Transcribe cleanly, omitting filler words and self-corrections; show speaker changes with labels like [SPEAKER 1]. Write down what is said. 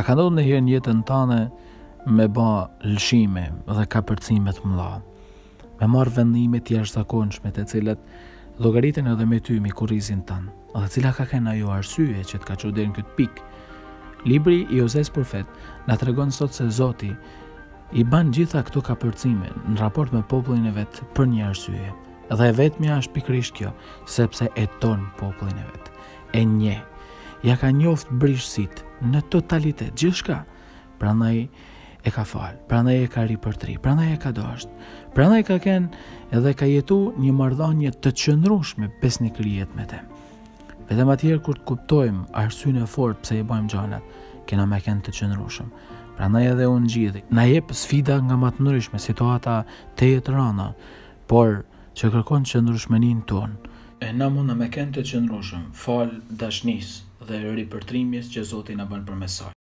[SPEAKER 1] A ka ndodhur ndonjëherë në jetën tënde me bë lëshime dhe kapërcime të mëdha, me marrë vendime të jashtëzakonshme të cilat llogariten edhe me ty me kurrizin tënd, dhe cila ka qenë ajo arsye që të ka çuar deri në këtë pikë. Libri i Ozes Profet na tregon sot se Zoti i ban gjitha këto kapërcime në raport me popullin e vet për një arsye. Dhe e vetmja është pikërisht kjo, sepse e ton popullin e vet. E njeh. Ja ka njoft brishësit në totalitet, gjithçka. Prandaj e ka fal, prandaj e ka ripërtri, prandaj e ka dashur. Prandaj ka kenë edhe ka jetu një marrëdhënie të qëndrueshme besnikërijet me te. Vetëm atëherë kur të kuptojmë arsyeën e fortë pse i bëjmë gjanat, kena me kënë të qëndrueshëm. Prandaj edhe unë ngjidhi. Na jep sfida nga më të ndryshme, situata të jetë rënda, por që kërkon qëndrueshmërinë tonë. E na mund me kënë të qëndrueshëm, fal dashnisë dhe ripërtrimjes që Zoti na bën përmes saj.